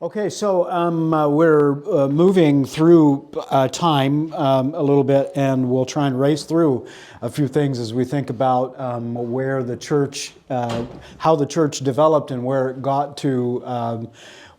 Okay, so we're moving through time a little bit, and we'll try and race through a few things as we think about where the church, how the church developed, and where it got to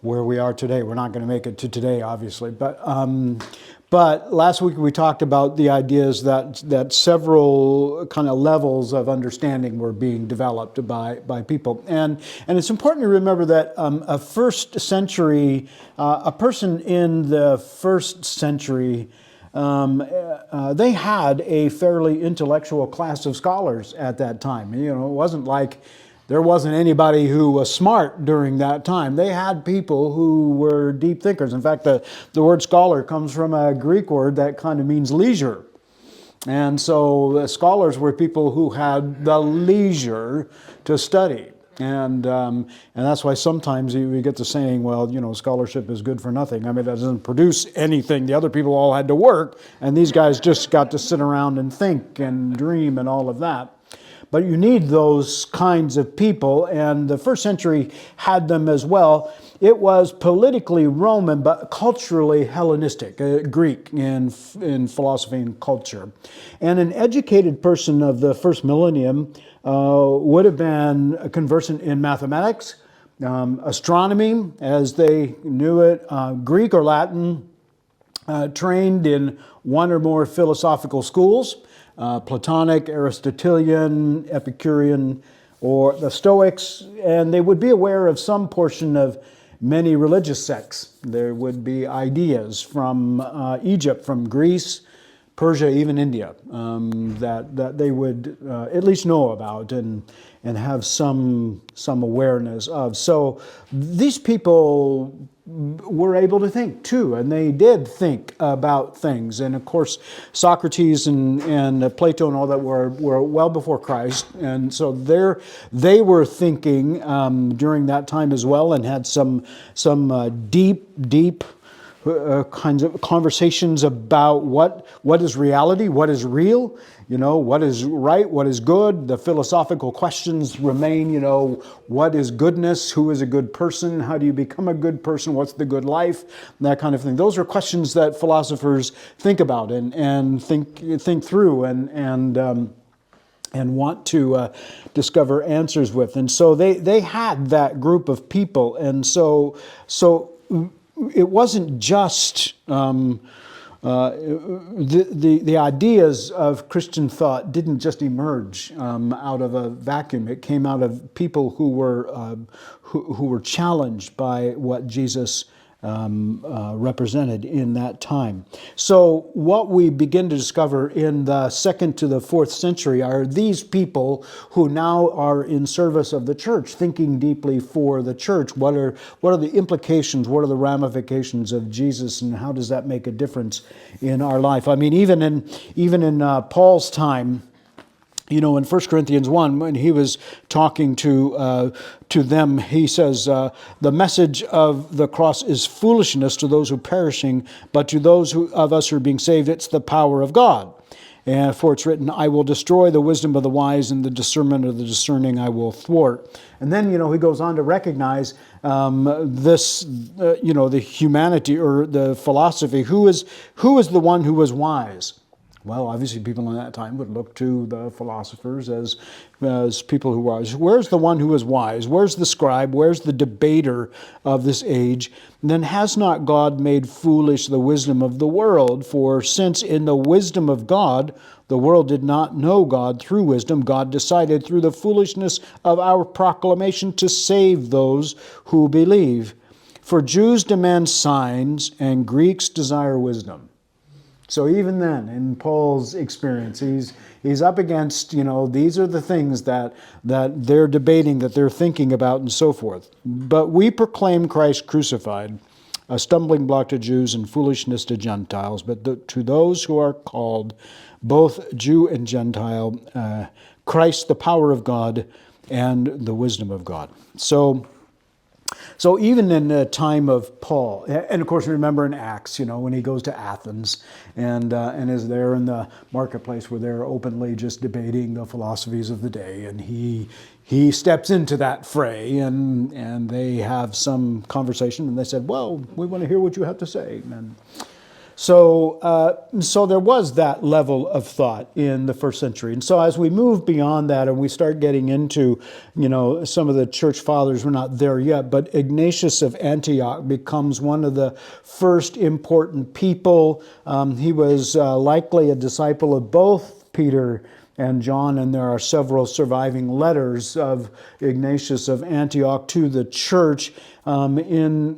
where we are today. We're not going to make it to today, obviously, but last week we talked about the ideas that several kind of levels of understanding were being developed by people. And it's important to remember that a first century, a person in the first century, they had a fairly intellectual class of scholars at that time. You know, it wasn't like there wasn't anybody who was smart during that time. They had people who were deep thinkers. In fact, the word scholar comes from a Greek word that kind of means leisure. And so the scholars were people who had the leisure to study. And that's why sometimes you get the saying, well, you know, scholarship is good for nothing. I mean, it doesn't produce anything. The other people all had to work, and these guys just got to sit around and think and dream and all of that. But you need those kinds of people, and the first century had them as well. It was politically Roman, but culturally Hellenistic, Greek in philosophy and culture. And an educated person of the first millennium would have been conversant in mathematics, astronomy, as they knew it, Greek or Latin, trained in one or more philosophical schools, Platonic, Aristotelian, Epicurean, or the Stoics, and they would be aware of some portion of many religious sects. There would be ideas from Egypt, from Greece, Persia, even India, that they would at least know about and have some awareness of. So these people were able to think too, and they did think about things. And of course, Socrates and Plato and all that were well before Christ, and so they were thinking during that time as well, and had some deep kinds of conversations about what is reality, what is real, you know, what is right, what is good. The philosophical questions remain, you know, what is goodness, who is a good person, how do you become a good person, what's the good life, that kind of thing. Those are questions that philosophers think about and think through and want to discover answers with. And so they had that group of people, and so it wasn't just the ideas of Christian thought didn't just emerge out of a vacuum. It came out of people who were challenged by what Jesus represented in that time. So what we begin to discover in the 2nd to the 4th century are these people who now are in service of the church, thinking deeply for the church. What are the implications, what are the ramifications of Jesus, and how does that make a difference in our life? I mean, even in Paul's time, you know, in 1 Corinthians 1, when he was talking to them, he says, the message of the cross is foolishness to those who are perishing, but to those of us who are being saved, it's the power of God. And for it's written, I will destroy the wisdom of the wise, and the discernment of the discerning I will thwart. And then, you know, he goes on to recognize this, you know, the humanity or the philosophy. Who is the one who was wise? Well, obviously people in that time would look to the philosophers as people who were wise. Where's the one who is wise? Where's the scribe? Where's the debater of this age? And then has not God made foolish the wisdom of the world? For since in the wisdom of God, the world did not know God through wisdom, God decided through the foolishness of our proclamation to save those who believe. For Jews demand signs and Greeks desire wisdom. So even then, in Paul's experience, he's up against, you know, these are the things that they're debating, that they're thinking about, and so forth. But we proclaim Christ crucified, a stumbling block to Jews and foolishness to Gentiles. But to those who are called, both Jew and Gentile, Christ the power of God and the wisdom of God. So So even in the time of Paul, and of course remember in Acts, when he goes to Athens and is there in the marketplace where they're openly just debating the philosophies of the day, and he steps into that fray, and they have some conversation, and they said, well, we want to hear what you have to say. And so there was that level of thought in the first century. And so as we move beyond that and we start getting into, some of the church fathers, we're not there yet, but Ignatius of Antioch becomes one of the first important people. He was likely a disciple of both Peter and John, and there are several surviving letters of Ignatius of Antioch to the church, and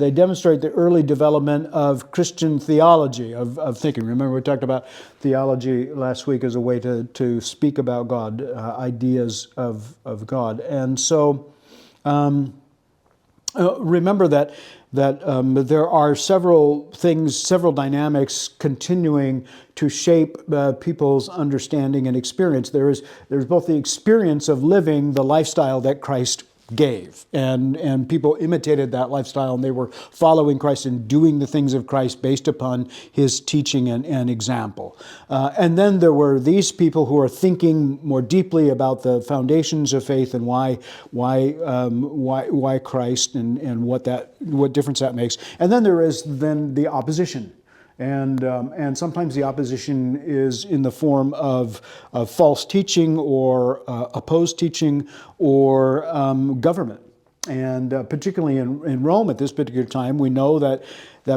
they demonstrate the early development of Christian theology, of thinking. Remember, we talked about theology last week as a way to speak about God, ideas of God. And so remember that there are several things, several dynamics continuing to shape people's understanding and experience. There's both the experience of living the lifestyle that Christ gave, and people imitated that lifestyle, and they were following Christ and doing the things of Christ based upon his teaching and example. And then there were these people who are thinking more deeply about the foundations of faith and why Christ and what difference that makes. And then there is the opposition. And sometimes the opposition is in the form of false teaching or opposed teaching or government. And particularly in Rome at this particular time, we know that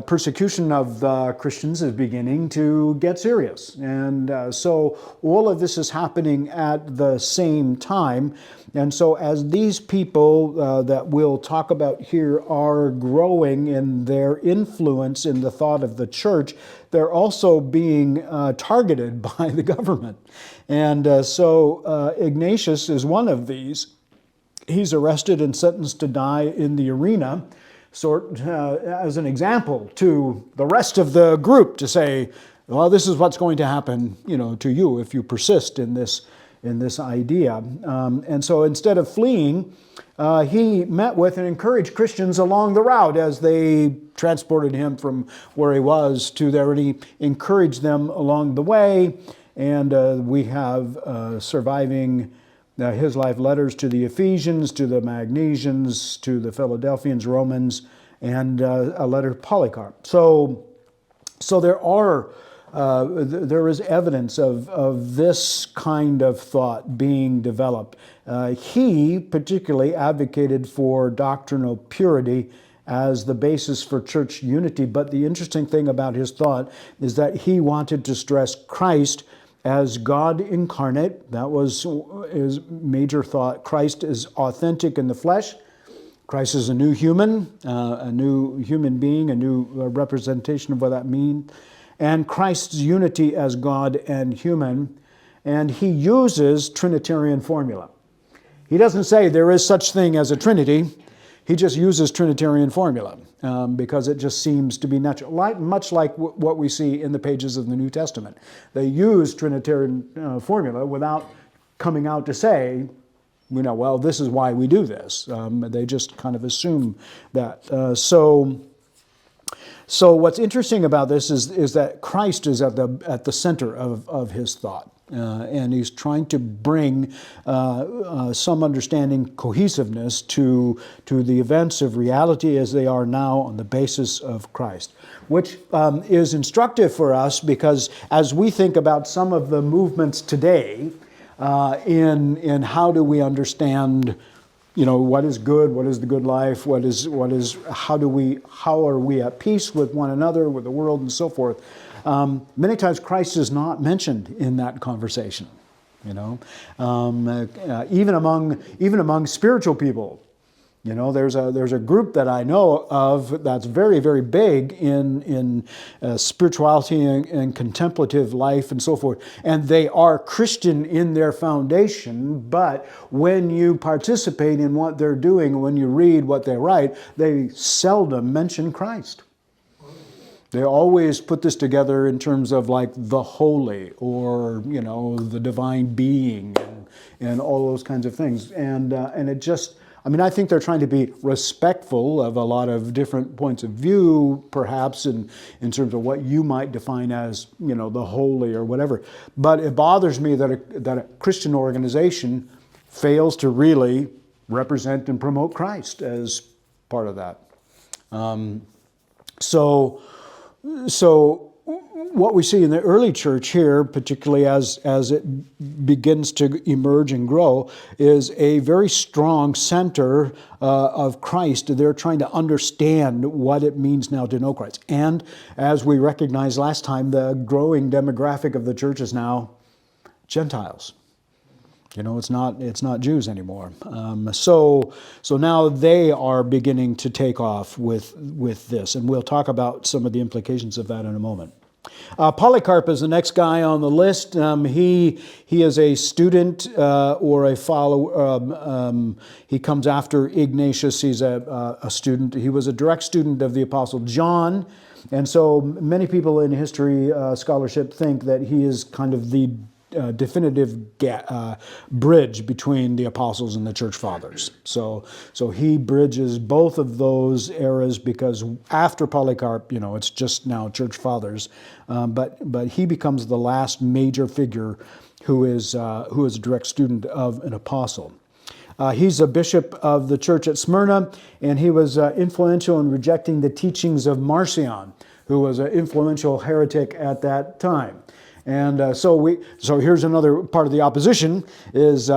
persecution of the Christians is beginning to get serious. And so all of this is happening at the same time. And so as these people that we'll talk about here are growing in their influence in the thought of the church, they're also being targeted by the government. And so Ignatius is one of these. He's arrested and sentenced to die in the arena, as an example to the rest of the group to say, well, this is what's going to happen, to you if you persist in this idea. And so instead of fleeing, he met with and encouraged Christians along the route as they transported him from where he was to there, and he encouraged them along the way. And we have surviving his life letters to the Ephesians, to the Magnesians, to the Philadelphians, Romans, and a letter to Polycarp. So there is evidence of this kind of thought being developed. He particularly advocated for doctrinal purity as the basis for church unity. But the interesting thing about his thought is that he wanted to stress Christ as God incarnate. That was his major thought. Christ is authentic in the flesh. Christ is a new human being, a new representation of what that means. And Christ's unity as God and human. And he uses Trinitarian formula. He doesn't say there is such thing as a Trinity. He just uses Trinitarian formula because it just seems to be natural, much like what we see in the pages of the New Testament. They use Trinitarian formula without coming out to say, well, this is why we do this. They just kind of assume that. So what's interesting about this is that Christ is at the center of his thought. And he's trying to bring some understanding, cohesiveness to the events of reality as they are now on the basis of Christ, which is instructive for us because as we think about some of the movements today in how do we understand, what is good, what is the good life, how are we at peace with one another, with the world, and so forth. Many times Christ is not mentioned in that conversation, even among spiritual people. There's a group that I know of that's very, very big in spirituality and contemplative life and so forth. And they are Christian in their foundation, but when you participate in what they're doing, when you read what they write, they seldom mention Christ. They always put this together in terms of like the holy or, the divine being and all those kinds of things. And it just, I mean, I think they're trying to be respectful of a lot of different points of view, perhaps in terms of what you might define as, the holy or whatever. But it bothers me that a Christian organization fails to really represent and promote Christ as part of that. So what we see in the early church here, particularly as it begins to emerge and grow, is a very strong center of Christ. They're trying to understand what it means now to know Christ. And as we recognized last time, the growing demographic of the church is now Gentiles. It's not Jews anymore. So now they are beginning to take off with this, and we'll talk about some of the implications of that in a moment. Polycarp is the next guy on the list. He is a student or a follower. He comes after Ignatius. He's a student. He was a direct student of the Apostle John, and so many people in history scholarship think that he is kind of the definitive bridge between the apostles and the church fathers. So he bridges both of those eras, because after Polycarp, it's just now church fathers. But he becomes the last major figure who is a direct student of an apostle. He's a bishop of the church at Smyrna, and he was influential in rejecting the teachings of Marcion, who was an influential heretic at that time. And so here's another part of the opposition is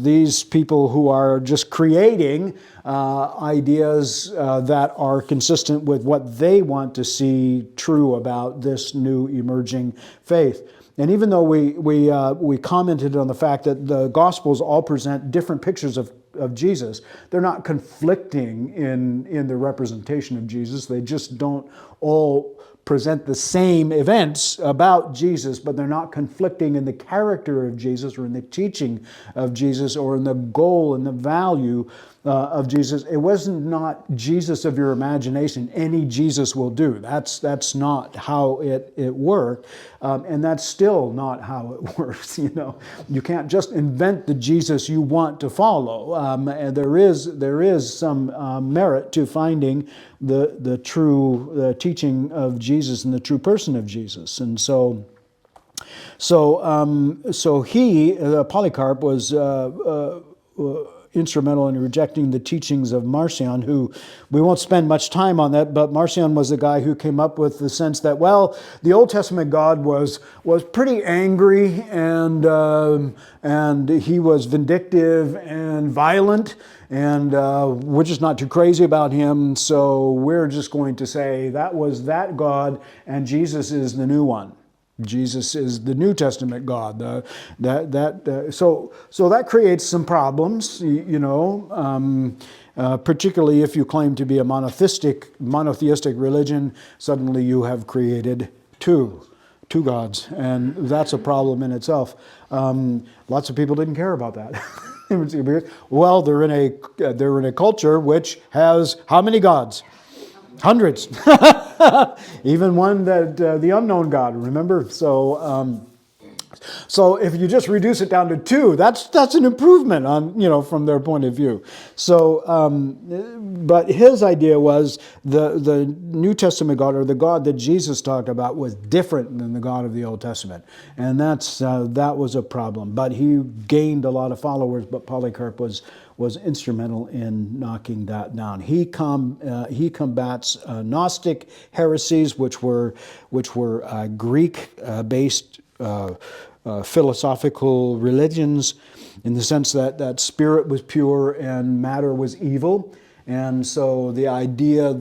these people who are just creating ideas that are consistent with what they want to see true about this new emerging faith. And even though we commented on the fact that the Gospels all present different pictures of Jesus, they're not conflicting in the representation of Jesus. They just don't all present the same events about Jesus, but they're not conflicting in the character of Jesus or in the teaching of Jesus or in the goal and the value of Jesus. It wasn't not Jesus of your imagination. Any Jesus will do. That's not how it worked, and that's still not how it works. You can't just invent the Jesus you want to follow. And there is some merit to finding the true teaching of Jesus and the true person of Jesus, and so he, Polycarp, was instrumental in rejecting the teachings of Marcion, who we won't spend much time on that, but Marcion was the guy who came up with the sense that, well, the Old Testament God was pretty angry and he was vindictive and violent, and we're just not too crazy about him, so we're just going to say that was that God and Jesus is the new one. Jesus is the New Testament God. So that creates some problems, particularly if you claim to be a monotheistic religion. Suddenly you have created two gods, and that's a problem in itself. Lots of people didn't care about that. Well, they're in a culture which has how many gods? Hundreds. Even one that the unknown God, remember? So if you just reduce it down to two, that's an improvement on from their point of view. So, but his idea was the New Testament God, or the God that Jesus talked about, was different than the God of the Old Testament, and that was a problem. But he gained a lot of followers. But Polycarp was instrumental in knocking that down. He combats Gnostic heresies, which were Greek-based philosophical religions, in the sense that spirit was pure and matter was evil. And so the idea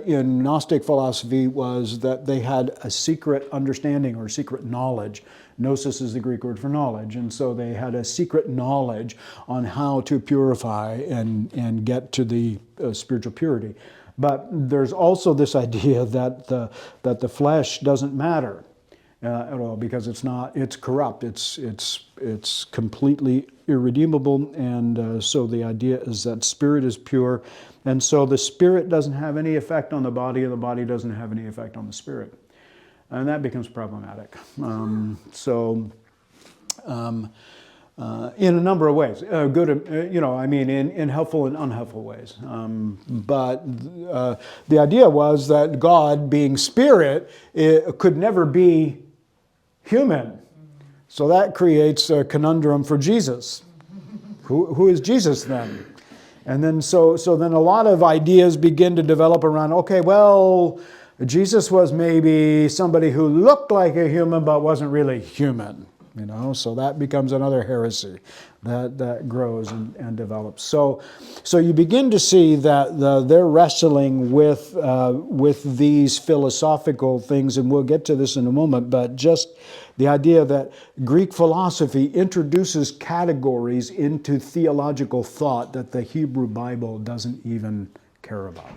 in Gnostic philosophy was that they had a secret understanding or secret knowledge. Gnosis is the Greek word for knowledge. And so they had a secret knowledge on how to purify and get to the spiritual purity. But there's also this idea that the flesh doesn't matter at all, because it's corrupt. It's completely irredeemable. And so the idea is that spirit is pure. And so the spirit doesn't have any effect on the body, and the body doesn't have any effect on the spirit. And that becomes problematic. in a number of ways, good, in helpful and unhelpful ways. But the idea was that God, being spirit, could never be human. So that creates a conundrum for Jesus. Who is Jesus then? And then so then a lot of ideas begin to develop around, okay, well, Jesus was maybe somebody who looked like a human but wasn't really human. So that becomes another heresy that grows and develops. So you begin to see that they're wrestling with these philosophical things, and we'll get to this in a moment, but just the idea that Greek philosophy introduces categories into theological thought that the Hebrew Bible doesn't even care about,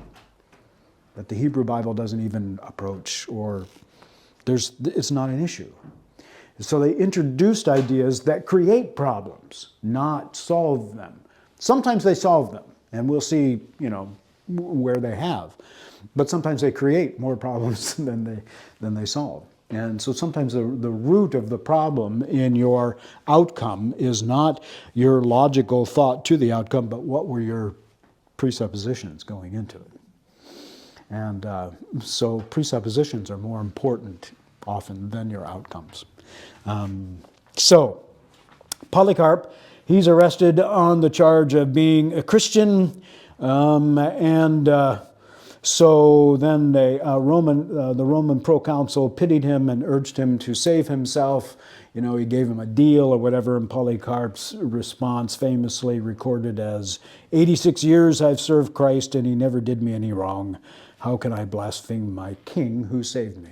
that the Hebrew Bible doesn't even approach, or it's not an issue. So they introduced ideas that create problems, not solve them. Sometimes they solve them, and we'll see, where they have. But sometimes they create more problems than they solve. And so sometimes the root of the problem in your outcome is not your logical thought to the outcome, but what were your presuppositions going into it. And so presuppositions are more important often than your outcomes. So Polycarp, he's arrested on the charge of being a Christian, so then the Roman proconsul pitied him and urged him to save himself. He gave him a deal or whatever, and Polycarp's response, famously recorded as, 86 years I've served Christ and he never did me any wrong. How can I blaspheme my king who saved me?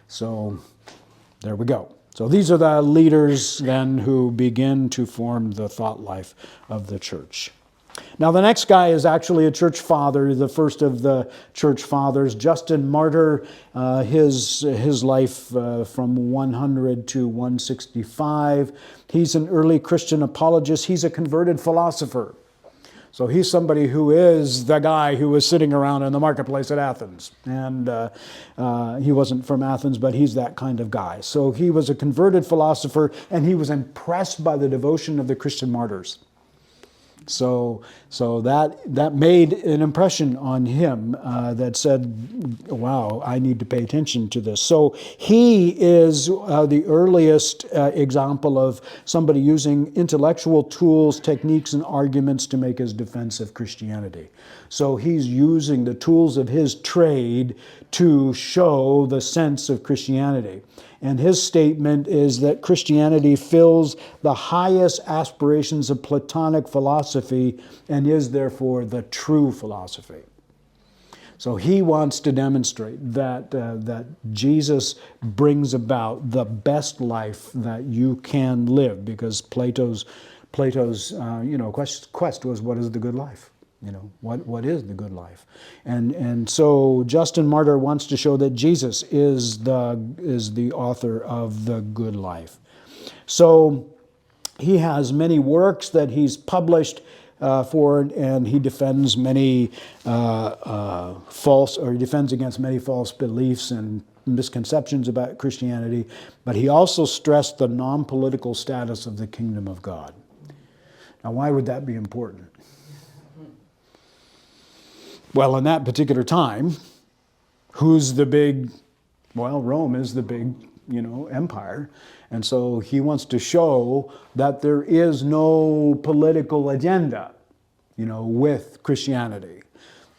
So there we go. So these are the leaders then who begin to form the thought life of the church. Now the next guy is actually a church father, the first of the church fathers, Justin Martyr. His life from 100 to 165. He's an early Christian apologist. He's a converted philosopher. So he's somebody who is the guy who was sitting around in the marketplace at Athens. And he wasn't from Athens, but he's that kind of guy. So he was a converted philosopher, and he was impressed by the devotion of the Christian martyrs. So that made an impression on him that said, wow, I need to pay attention to this. So he is the earliest example of somebody using intellectual tools, techniques, and arguments to make his defense of Christianity. So he's using the tools of his trade to show the sense of Christianity. And his statement is that Christianity fills the highest aspirations of Platonic philosophy and is therefore the true philosophy. So he wants to demonstrate that Jesus brings about the best life that you can live, because Plato's quest was, what is the good life? What is the good life? And so Justin Martyr wants to show that Jesus is the author of the good life. So he has many works that he's published and he defends many he defends against many false beliefs and misconceptions about Christianity, but he also stressed the non-political status of the kingdom of God. Now, why would that be important? Well, in that particular time, who's the big, Rome is the big, empire. And so he wants to show that there is no political agenda, with Christianity.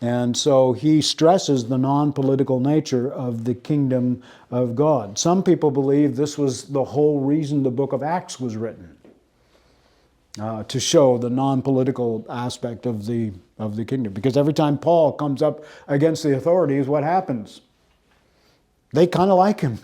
And so he stresses the non-political nature of the kingdom of God. Some people believe this was the whole reason the book of Acts was written. To show the non-political aspect of the kingdom. Because every time Paul comes up against the authorities, what happens? They kind of like him.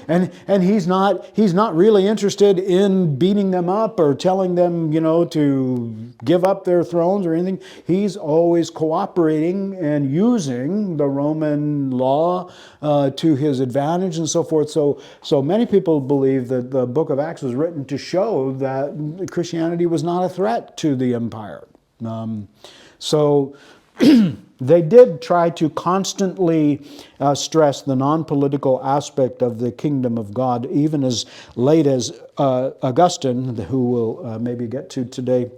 And he's not really interested in beating them up or telling them, to give up their thrones or anything. He's always cooperating and using the Roman law to his advantage and so forth. So many people believe that the book of Acts was written to show that Christianity was not a threat to the empire. They did try to constantly stress the non-political aspect of the kingdom of God, even as late as Augustine, who we'll maybe get to today,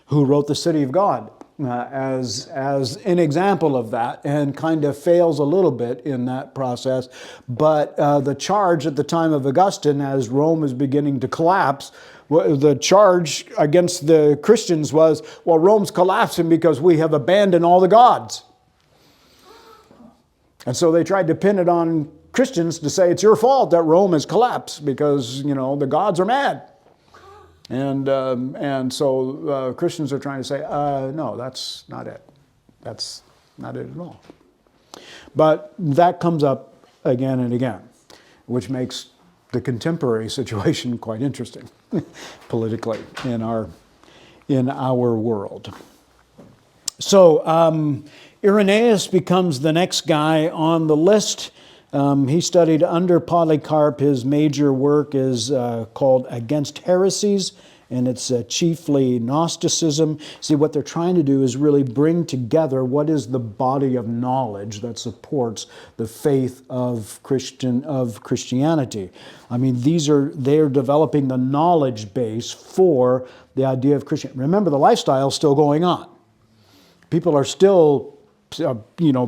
who wrote The City of God as an example of that, and kind of fails a little bit in that process. But the charge at the time of Augustine, as Rome is beginning to collapse, the charge against the Christians was, well, Rome's collapsing because we have abandoned all the gods. And so they tried to pin it on Christians to say it's your fault that Rome has collapsed because, the gods are mad. And so Christians are trying to say, no, that's not it. That's not it at all. But that comes up again and again, which makes the contemporary situation quite interesting politically in our world. So Irenaeus becomes the next guy on the list. He studied under Polycarp. His major work is called Against Heresies, and it's chiefly Gnosticism. See, what they're trying to do is really bring together what is the body of knowledge that supports the faith of Christianity. I mean, they're developing the knowledge base for the idea of Christianity. Remember, the lifestyle is still going on. People are still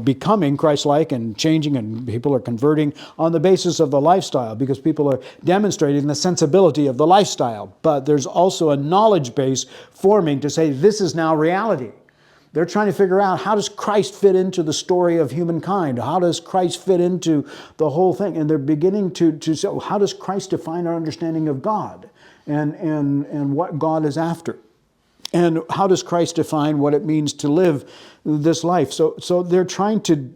becoming Christ-like and changing, and people are converting on the basis of the lifestyle because people are demonstrating the sensibility of the lifestyle. But there's also a knowledge base forming to say this is now reality. They're trying to figure out, how does Christ fit into the story of humankind? How does Christ fit into the whole thing? And they're beginning to say, how does Christ define our understanding of God and what God is after? And how does Christ define what it means to live this life? So they're trying to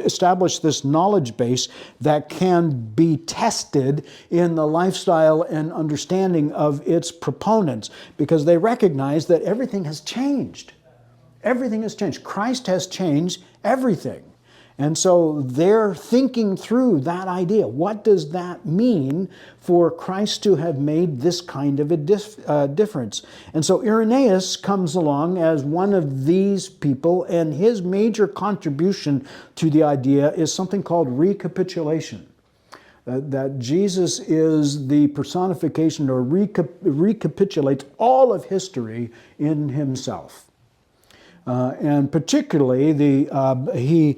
establish this knowledge base that can be tested in the lifestyle and understanding of its proponents, because they recognize that everything has changed. Everything has changed. Christ has changed everything. And so they're thinking through that idea. What does that mean for Christ to have made this kind of a difference? And so Irenaeus comes along as one of these people, and his major contribution to the idea is something called recapitulation. That Jesus is the personification, or recapitulates all of history in himself. And particularly, he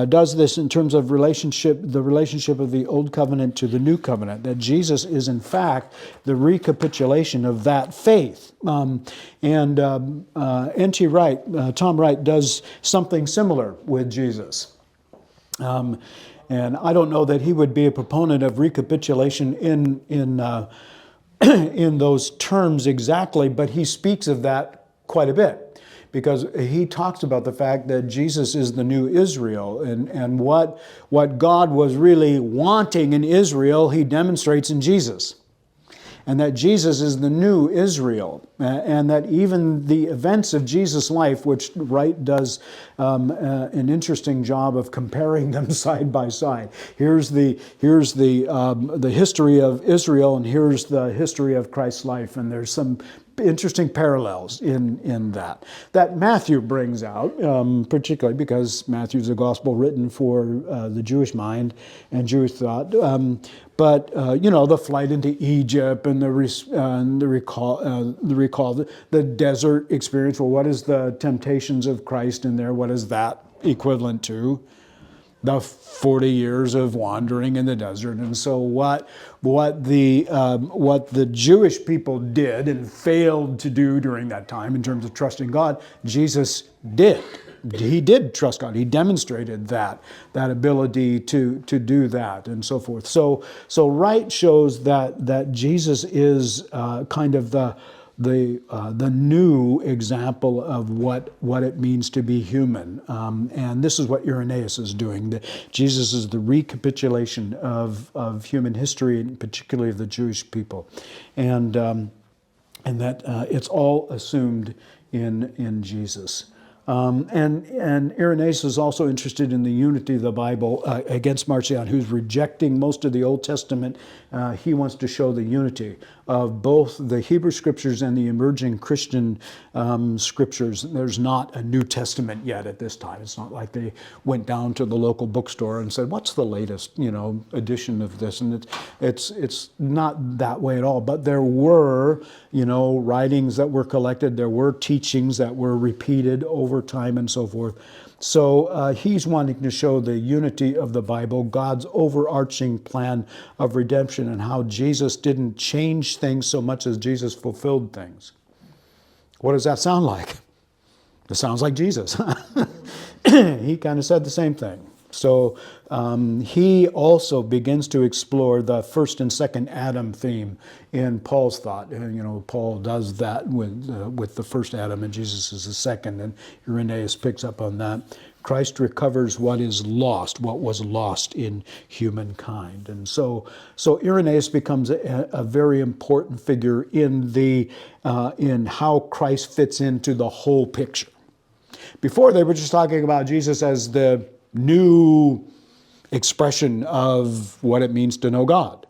does this in terms of the relationship of the Old Covenant to the New Covenant, that Jesus is in fact the recapitulation of that faith. N.T. Wright, Tom Wright, does something similar with Jesus. And I don't know that he would be a proponent of recapitulation in those terms exactly, but he speaks of that quite a bit, because he talks about the fact that Jesus is the new Israel, and what God was really wanting in Israel, he demonstrates in Jesus. And that Jesus is the new Israel, and that even the events of Jesus' life, which Wright does an interesting job of comparing them side by side. Here's the history of Israel, and here's the history of Christ's life, and there's some interesting parallels in that Matthew brings out, particularly because Matthew's a gospel written for the Jewish mind and Jewish thought. But the flight into Egypt and the recall, the desert experience. Well, what is the temptations of Christ in there? What is that equivalent to? The 40 years of wandering in the desert. And so what the Jewish people did and failed to do during that time in terms of trusting God, Jesus did. He did trust God. He demonstrated that ability to do that, and so forth. So Wright shows that Jesus is kind of the new example of what it means to be human. And this is what Irenaeus is doing. Jesus is the recapitulation of human history, and particularly of the Jewish people. And that it's all assumed in Jesus. And Irenaeus is also interested in the unity of the Bible against Marcion, who's rejecting most of the Old Testament. He wants to show the unity of both the Hebrew Scriptures and the emerging Christian Scriptures. There's not a New Testament yet at this time. It's not like they went down to the local bookstore and said, "What's the latest, edition of this?" And it's not that way at all. But there were, writings that were collected. There were teachings that were repeated over time and so forth. So he's wanting to show the unity of the Bible, God's overarching plan of redemption, and how Jesus didn't change things so much as Jesus fulfilled things. What does that sound like? It sounds like Jesus. He kind of said the same thing. So he also begins to explore the first and second Adam theme in Paul's thought. Paul does that with the first Adam, and Jesus is the second, and Irenaeus picks up on that. Christ recovers what is lost, what was lost in humankind. And so Irenaeus becomes a very important figure in how Christ fits into the whole picture. Before, they were just talking about Jesus as the new expression of what it means to know God.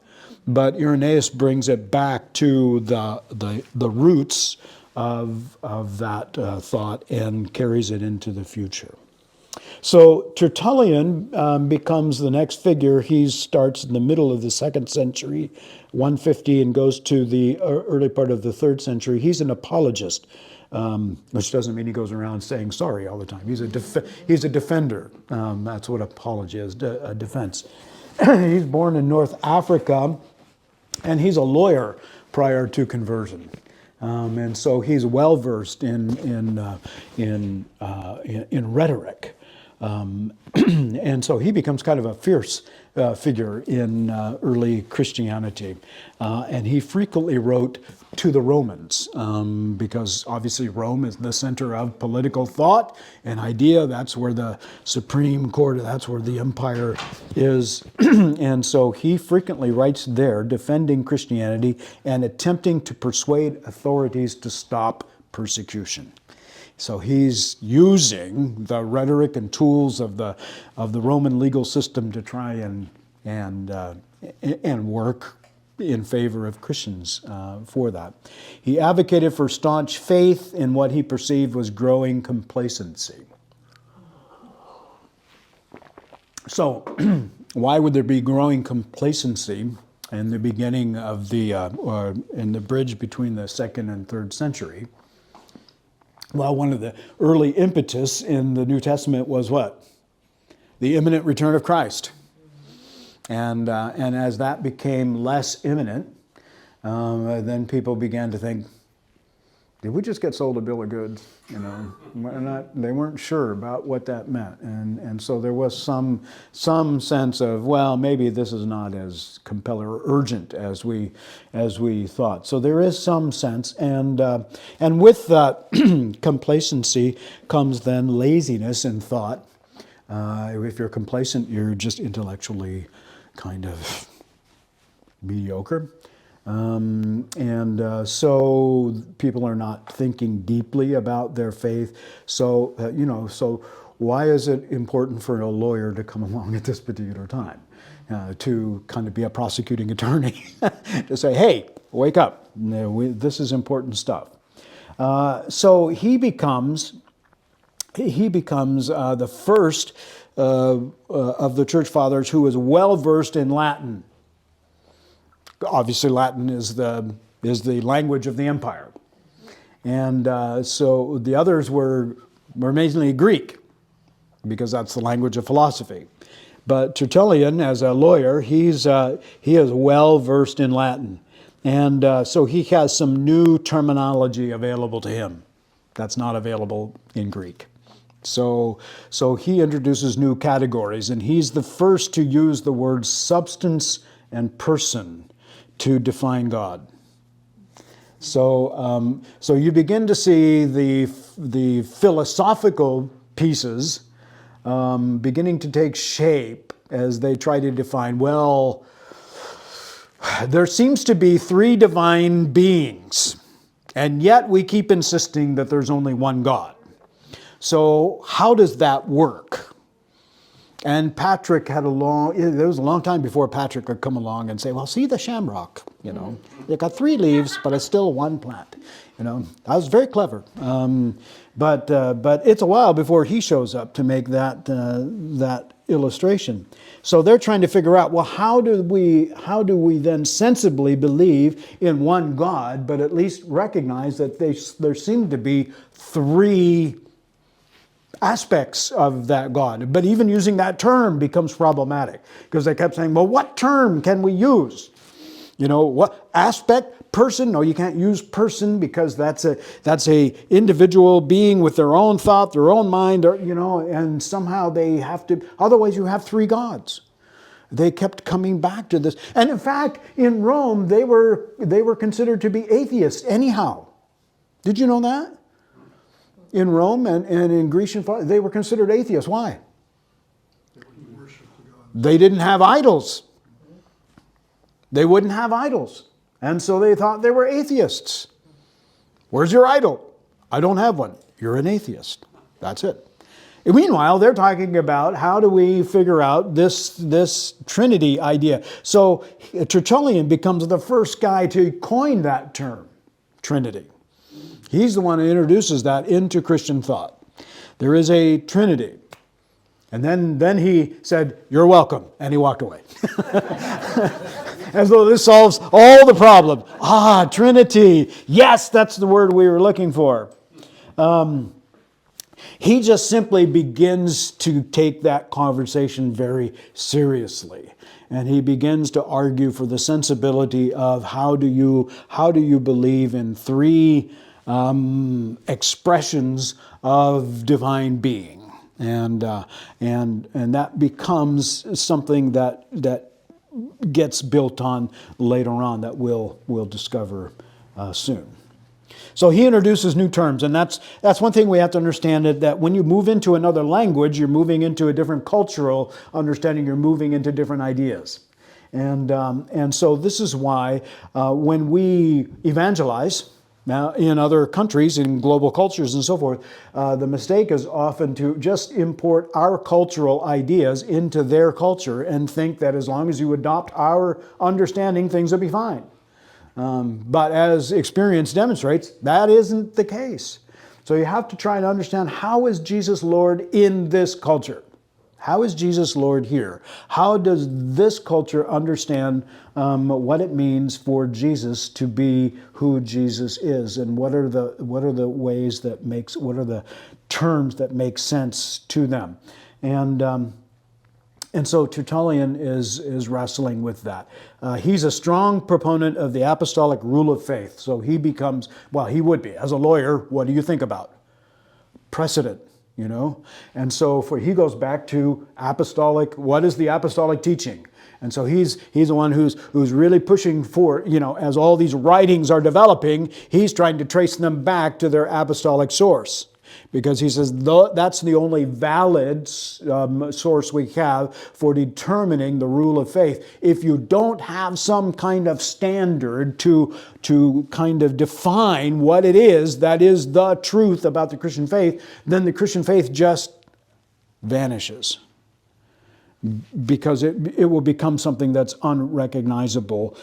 But Irenaeus brings it back to the roots of that thought and carries it into the future. So Tertullian becomes the next figure. He starts in the middle of the 2nd century, 150, and goes to the early part of the 3rd century. He's an apologist. Which doesn't mean he goes around saying sorry all the time. He's a defender. That's what apology is, a defense. He's born in North Africa, and he's a lawyer prior to conversion. And so he's well versed in rhetoric. And so he becomes kind of a fierce figure in early Christianity. And he frequently wrote to the Romans, because obviously Rome is the center of political thought and idea. That's where the Supreme Court, that's where the empire is. And so he frequently writes there, defending Christianity and attempting to persuade authorities to stop persecution. So he's using the rhetoric and tools of the Roman legal system to try and work in favor of Christians for that. He advocated for staunch faith in what he perceived was growing complacency. So why would there be growing complacency in the beginning of in the bridge between the 2nd and 3rd century? Well, one of the early impetus in the New Testament was what? The imminent return of Christ. And as that became less imminent, then people began to think, did we just get sold a bill of goods? They weren't sure about what that meant. And so there was some sense of, well, maybe this is not as compelling or urgent as we thought. So there is some sense. And with that complacency comes then laziness in thought. If you're complacent, you're just intellectually kind of mediocre. So people are not thinking deeply about their faith. So, so why is it important for a lawyer to come along at this particular time? To kind of be a prosecuting attorney, to say, hey, wake up, this is important stuff. So he becomes the first of the church fathers who is well versed in Latin. Obviously, Latin is the language of the empire, and so the others were mainly Greek, because that's the language of philosophy. But Tertullian, as a lawyer, he is well versed in Latin, and so he has some new terminology available to him that's not available in Greek. So he introduces new categories, and he's the first to use the words substance and person to define God. So you begin to see the philosophical pieces beginning to take shape as they try to define, well, there seems to be 3 divine beings, and yet we keep insisting that there's only one God. So how does that work? And Patrick it was a long time before Patrick could come along and say, well, see the shamrock, it got 3 leaves, but it's still one plant. I was very clever. But it's a while before he shows up to make that illustration. So they're trying to figure out, well, how do we then sensibly believe in one God, but at least recognize that there seem to be 3 aspects of that God. But even using that term becomes problematic, because they kept saying, well, what term can we use? What aspect? Person? No, you can't use person, because that's a individual being with their own thought, their own mind, and somehow they have to, otherwise you have 3 gods. They kept coming back to this. And in fact, in Rome, they were considered to be atheists anyhow. Did you know that? In Rome and in Grecian, they were considered atheists. Why? They didn't have idols. They wouldn't have idols. And so they thought they were atheists. Where's your idol? I don't have one. You're an atheist. That's it. And meanwhile, they're talking about how do we figure out this Trinity idea. So Tertullian becomes the first guy to coin that term, Trinity. He's the one who introduces that into Christian thought. There is a Trinity. And then he said, you're welcome. And he walked away. As though this solves all the problems. Trinity. Yes, that's the word we were looking for. He just simply begins to take that conversation very seriously. And he begins to argue for the sensibility of how do you believe in 3 expressions of divine being. And that becomes something that gets built on later on, that we'll discover soon. So he introduces new terms, and that's one thing we have to understand, that when you move into another language, you're moving into a different cultural understanding, you're moving into different ideas. And so this is why when we evangelize, now, in other countries, in global cultures and so forth, the mistake is often to just import our cultural ideas into their culture and think that as long as you adopt our understanding, things will be fine. But as experience demonstrates, that isn't the case. So you have to try and understand, how is Jesus Lord in this culture? How is Jesus Lord here? How does this culture understand what it means for Jesus to be who Jesus is, and what are the ways that what are the terms that make sense to them? And so Tertullian is wrestling with that. He's a strong proponent of the apostolic rule of faith. So he becomes, well, he would be. As a lawyer, what do you think about? Precedent. And so he goes back to apostolic, what is the apostolic teaching? And so he's the one who's really pushing for, as all these writings are developing, he's trying to trace them back to their apostolic source. Because he says that's the only valid source we have for determining the rule of faith. If you don't have some kind of standard to kind of define what it is that is the truth about the Christian faith, then the Christian faith just vanishes. Because it will become something that's unrecognizable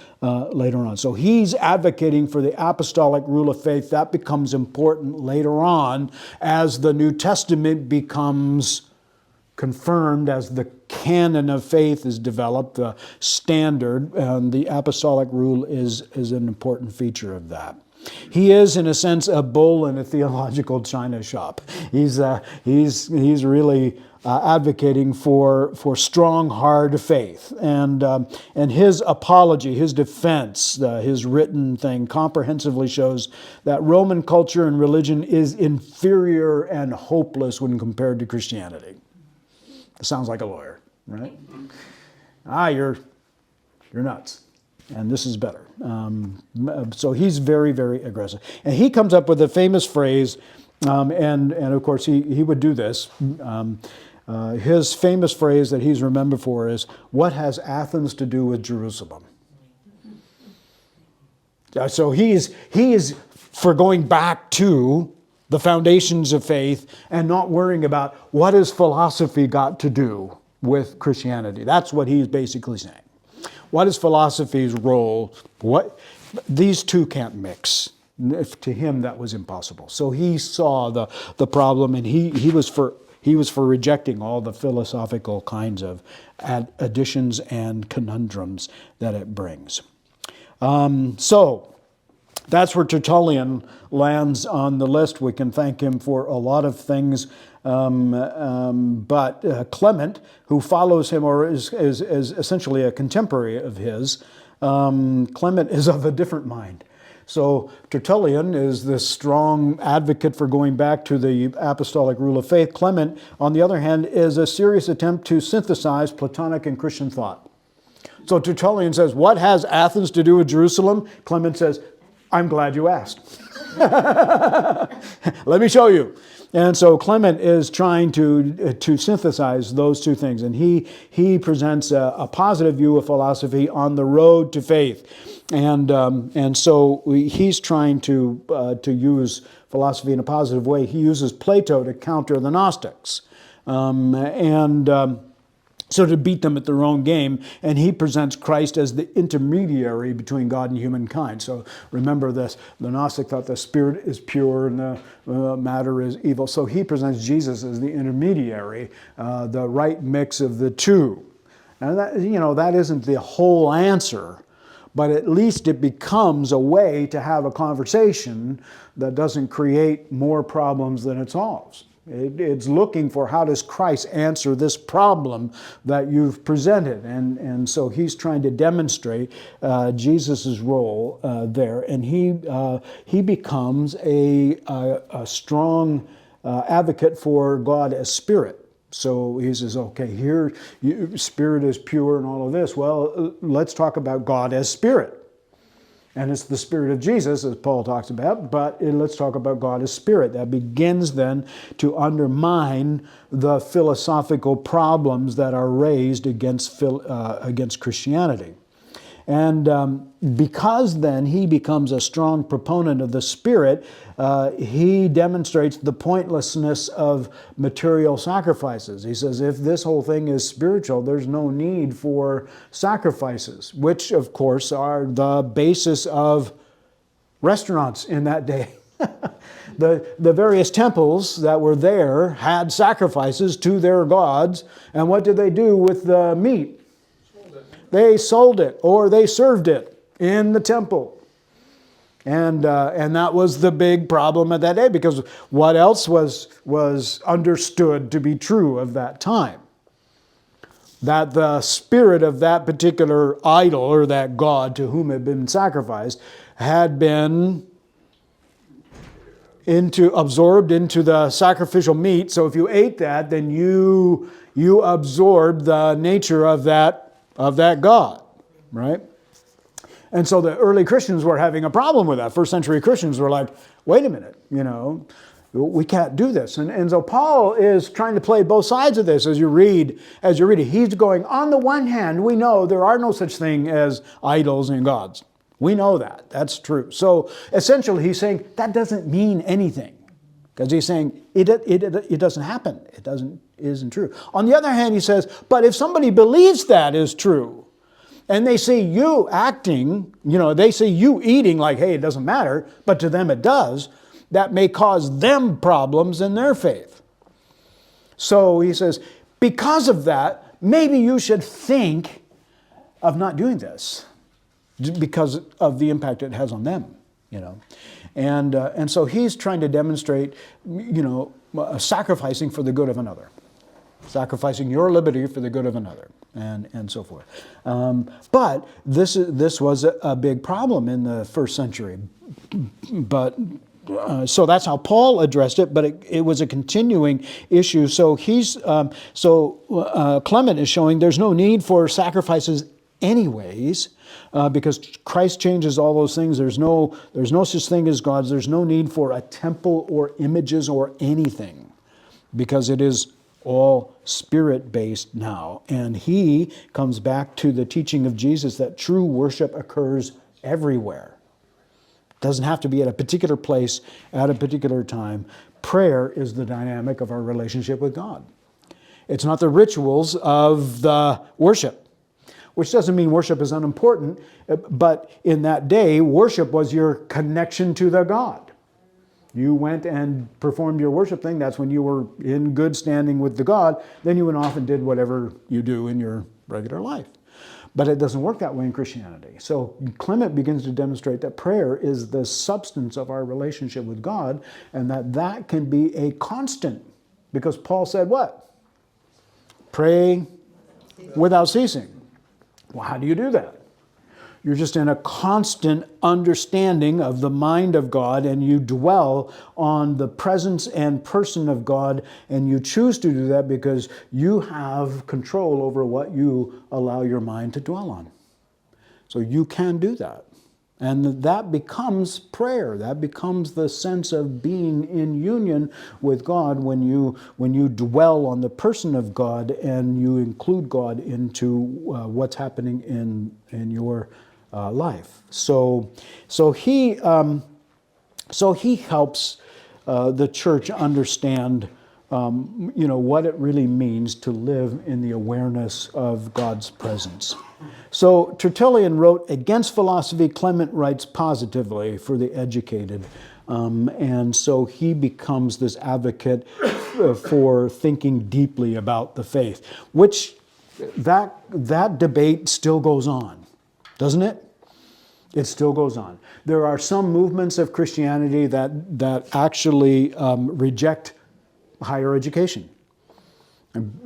later on. So he's advocating for the apostolic rule of faith. That becomes important later on as the New Testament becomes confirmed, as the canon of faith is developed, the standard, and the apostolic rule is an important feature of that. He is, in a sense, a bull in a theological china shop. He's really advocating for strong, hard faith, and his apology, his defense, his written thing comprehensively shows that Roman culture and religion is inferior and hopeless when compared to Christianity. It sounds like a lawyer, right? You're nuts. And this is better. So he's very, very aggressive. And he comes up with a famous phrase, and of course he would do this. His famous phrase that he's remembered for is, "What has Athens to do with Jerusalem?" So he is for going back to the foundations of faith, and not worrying about what has philosophy got to do with Christianity. That's what he's basically saying. What is philosophy's role? These two can't mix. To him, that was impossible. So he saw the problem, and he was for rejecting all the philosophical kinds of additions and conundrums that it brings. So that's where Tertullian lands on the list. We can thank him for a lot of things. But Clement, who follows him or is essentially a contemporary of his, Clement is of a different mind. So Tertullian is this strong advocate for going back to the apostolic rule of faith. Clement, on the other hand, is a serious attempt to synthesize Platonic and Christian thought. So Tertullian says, what has Athens to do with Jerusalem? Clement says, I'm glad you asked. Let me show you. And so Clement is trying to synthesize those two things. And he presents a positive view of philosophy on the road to faith. And so he's trying to use philosophy in a positive way. He uses Plato to counter the Gnostics. So to beat them at their own game, and he presents Christ as the intermediary between God and humankind. So remember this, the Gnostic thought the spirit is pure and the matter is evil. So he presents Jesus as the intermediary, the right mix of the two. And that isn't the whole answer, but at least it becomes a way to have a conversation that doesn't create more problems than it solves. It's looking for how does Christ answer this problem that you've presented. And so he's trying to demonstrate Jesus' role there. And he becomes a strong advocate for God as spirit. So he says, okay, here, spirit is pure and all of this. Well, let's talk about God as spirit. And it's the Spirit of Jesus, as Paul talks about, but let's talk about God as Spirit. That begins then to undermine the philosophical problems that are raised against Christianity. And because then he becomes a strong proponent of the Spirit, he demonstrates the pointlessness of material sacrifices. He says, if this whole thing is spiritual, there's no need for sacrifices, which of course are the basis of restaurants in that day. The various temples that were there had sacrifices to their gods, and what did they do with the meat? They sold it or they served it in the temple. And that was the big problem at that day, because what else was understood to be true of that time? That the spirit of that particular idol or that god to whom it had been sacrificed had been absorbed into the sacrificial meat. So if you ate that, then you absorbed the nature of that God, right? And so the early Christians were having a problem with that. First century Christians were like, wait a minute, we can't do this. And so Paul is trying to play both sides of this as you read it. He's going, on the one hand, we know there are no such thing as idols and gods. We know that. That's true. So essentially he's saying that doesn't mean anything. Because he's saying it doesn't happen. It isn't true. On the other hand, he says, but if somebody believes that is true, and they see you acting, they see you eating like, hey, it doesn't matter, but to them it does, that may cause them problems in their faith. So he says, because of that, maybe you should think of not doing this because of the impact it has on them, And so he's trying to demonstrate, sacrificing for the good of another. Sacrificing your liberty for the good of another, and so forth. But this was a big problem in the first century. But so that's how Paul addressed it, but it was a continuing issue. So Clement is showing there's no need for sacrifices anyways, because Christ changes all those things. There's no such thing as gods. There's no need for a temple or images or anything, because it is all spirit-based now. And he comes back to the teaching of Jesus that true worship occurs everywhere. Doesn't have to be at a particular place, at a particular time. Prayer is the dynamic of our relationship with God. It's not the rituals of the worship, which doesn't mean worship is unimportant, but in that day, worship was your connection to the God. You went and performed your worship thing. That's when you were in good standing with the God. Then you went off and did whatever you do in your regular life. But it doesn't work that way in Christianity. So Clement begins to demonstrate that prayer is the substance of our relationship with God, and that can be a constant. Because Paul said what? Pray without ceasing. Well, how do you do that? You're just in a constant understanding of the mind of God, and you dwell on the presence and person of God, and you choose to do that because you have control over what you allow your mind to dwell on. So you can do that. And that becomes prayer. That becomes the sense of being in union with God when you dwell on the person of God and you include God into what's happening in your life. So he helps the church understand what it really means to live in the awareness of God's presence. So Tertullian wrote, "Against philosophy, Clement writes positively for the educated." And so he becomes this advocate for thinking deeply about the faith, which that debate still goes on, doesn't it? It still goes on. There are some movements of Christianity that actually reject higher education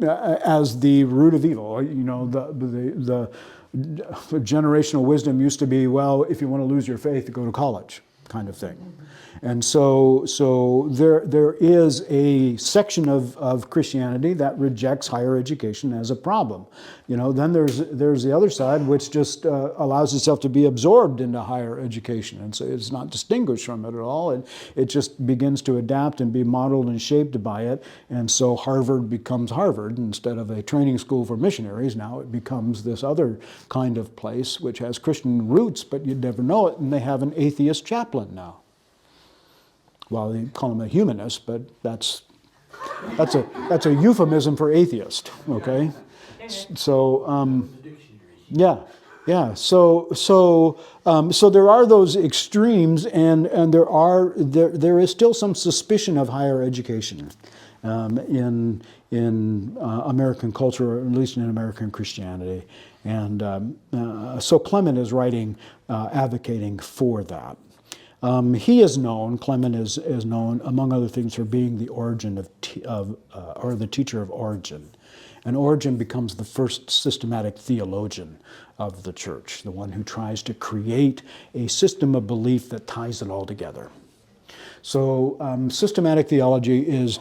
as the root of evil. The generational wisdom used to be, well, if you want to lose your faith, go to college, kind of thing. And so there is a section of Christianity that rejects higher education as a problem. Then there's the other side, which just allows itself to be absorbed into higher education, and so it's not distinguished from it at all. It just begins to adapt and be modeled and shaped by it. And so Harvard becomes Harvard instead of a training school for missionaries. Now it becomes this other kind of place which has Christian roots, but you'd never know it. And they have an atheist chaplain now. Well, they call him a humanist, but that's a euphemism for atheist. Okay, so yeah. So there are those extremes, and there is still some suspicion of higher education in American culture, or at least in American Christianity, and so Clement is writing advocating for that. Clement is known, among other things, for being the origin or the teacher of Origen. And Origen becomes the first systematic theologian of the church, the one who tries to create a system of belief that ties it all together. So systematic theology is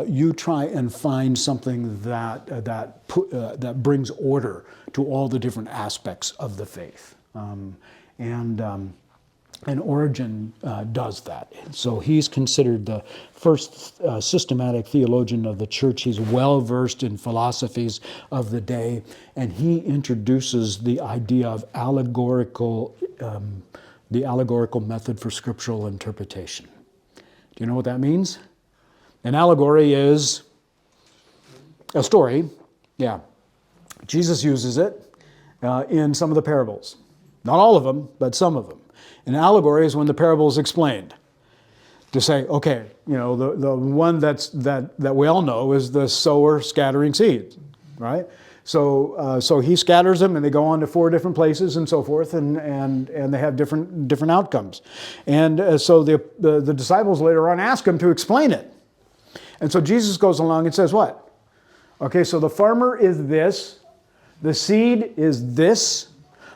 you try and find something that brings order to all the different aspects of the faith. And Origen does that. So he's considered the first systematic theologian of the church. He's well versed in philosophies of the day, and he introduces the idea of the allegorical method for scriptural interpretation. Do you know what that means? An allegory is a story. Yeah. Jesus uses it in some of the parables. Not all of them, but some of them. An allegory is when the parable is explained. To say, okay, the one that we all know is the sower scattering seeds, right? So he scatters them, and they go on to 4 different places and so forth, and they have different outcomes. And so the disciples later on ask him to explain it. And so Jesus goes along and says what? Okay, so the farmer is this, the seed is this,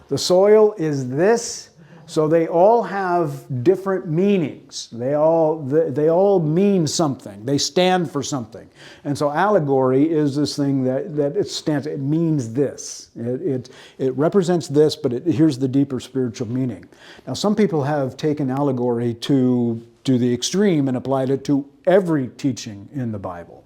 the soil is this. So they all have different meanings. They all mean something. They stand for something. And so allegory is this thing that it stands. It means this. It represents this, but here's the deeper spiritual meaning. Now, some people have taken allegory to the extreme and applied it to every teaching in the Bible.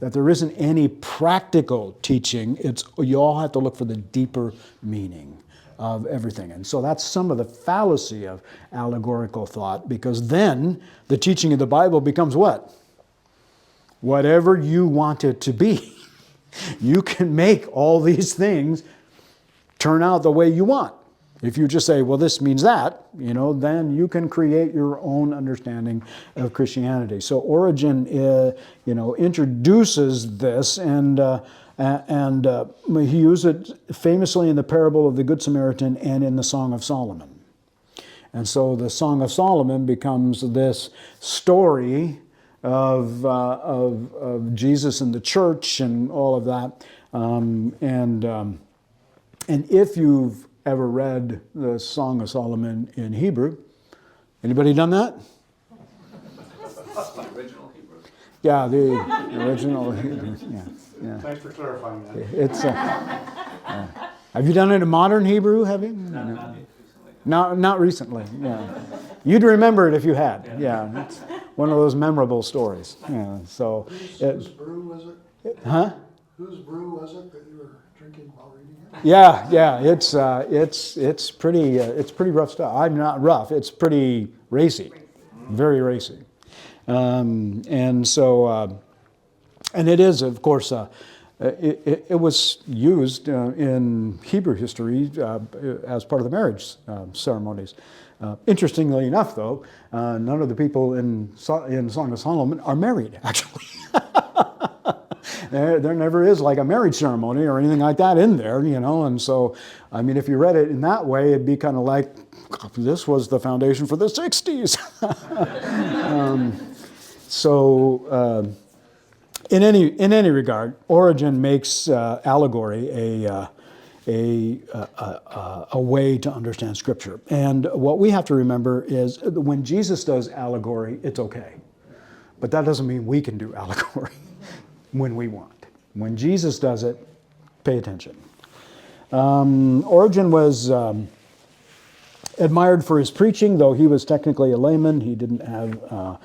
That there isn't any practical teaching. You all have to look for the deeper meaning of everything. And so that's some of the fallacy of allegorical thought, because then the teaching of the Bible becomes what? Whatever you want it to be. You can make all these things turn out the way you want. If you just say, well, this means that, then you can create your own understanding of Christianity. So Origen, introduces this, and he used it famously in the parable of the Good Samaritan and in the Song of Solomon. And so the Song of Solomon becomes this story of Jesus and the church and all of that. And if you've ever read the Song of Solomon in Hebrew, anybody done that? The original Hebrew. Yeah, the original Hebrew. Yeah. Thanks for clarifying that. It's. Have you done it in modern Hebrew? Have you? Not recently. Yeah. You'd remember it if you had. Yeah. It's one of those memorable stories. Yeah. So. Whose brew was it? Huh? Whose brew was it that you were drinking while reading it? Yeah. It's pretty rough stuff. I'm not rough. It's pretty racy, very racy, and so. And it is, of course, it was used in Hebrew history as part of the marriage ceremonies. Interestingly enough, though, none of the people in Song of Solomon are married, actually. There never is like a marriage ceremony or anything like that in there, and so, I mean, if you read it in that way, it'd be kind of like, this was the foundation for the 60s. In any regard, Origen makes allegory a way to understand Scripture. And what we have to remember is when Jesus does allegory, it's okay. But that doesn't mean we can do allegory when we want. When Jesus does it, pay attention. Origen was admired for his preaching, though he was technically a layman. He didn't have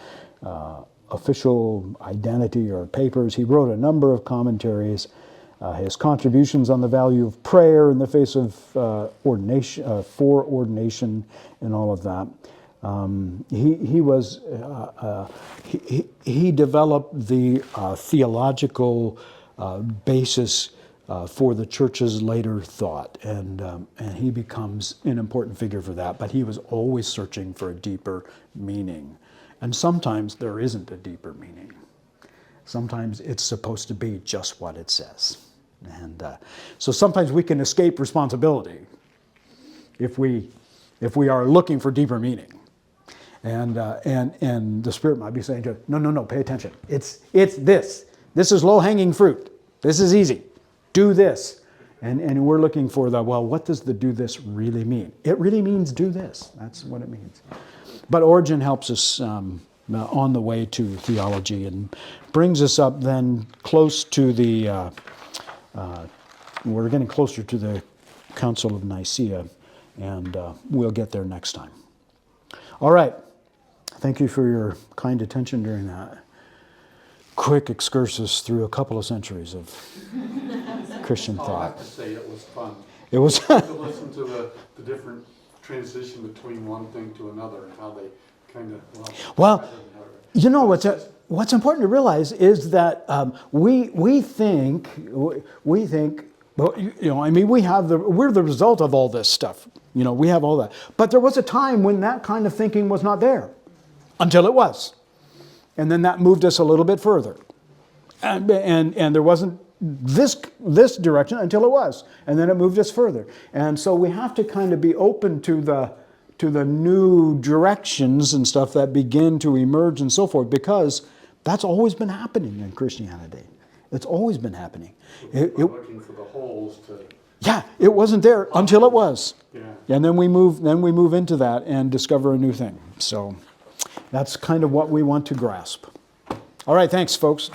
official identity or papers. He wrote a number of commentaries. His contributions on the value of prayer in the face of ordination, foreordination, and all of that. He developed the theological basis for the church's later thought, and he becomes an important figure for that. But he was always searching for a deeper meaning. And sometimes there isn't a deeper meaning. Sometimes it's supposed to be just what it says. And so sometimes we can escape responsibility if we are looking for deeper meaning. And the Spirit might be saying to us, no, pay attention. It's this. This is low-hanging fruit. This is easy. Do this. And we're looking for what does the do this really mean? It really means do this. That's what it means. But Origen helps us on the way to theology and brings us up then close to the, we're getting closer to the Council of Nicaea, and we'll get there next time. All right. Thank you for your kind attention during that quick excursus through a couple of centuries of Christian I thought. have to say it was fun. It was. To listen to the different transition between one thing to another and how they kind of What's important to realize is that we think we're the result of all this stuff. We have all that. But there was a time when that kind of thinking was not there, until it was, and then that moved us a little bit further, and there wasn't this direction until it was, and then it moved us further. And so we have to kind of be open to the new directions and stuff that begin to emerge and so forth, because that's always been happening in Christianity. It's always been happening. looking for the holes to. Yeah, it wasn't there until it was. Yeah. And then we move into that and discover a new thing. So that's kind of what we want to grasp. All right, thanks, folks.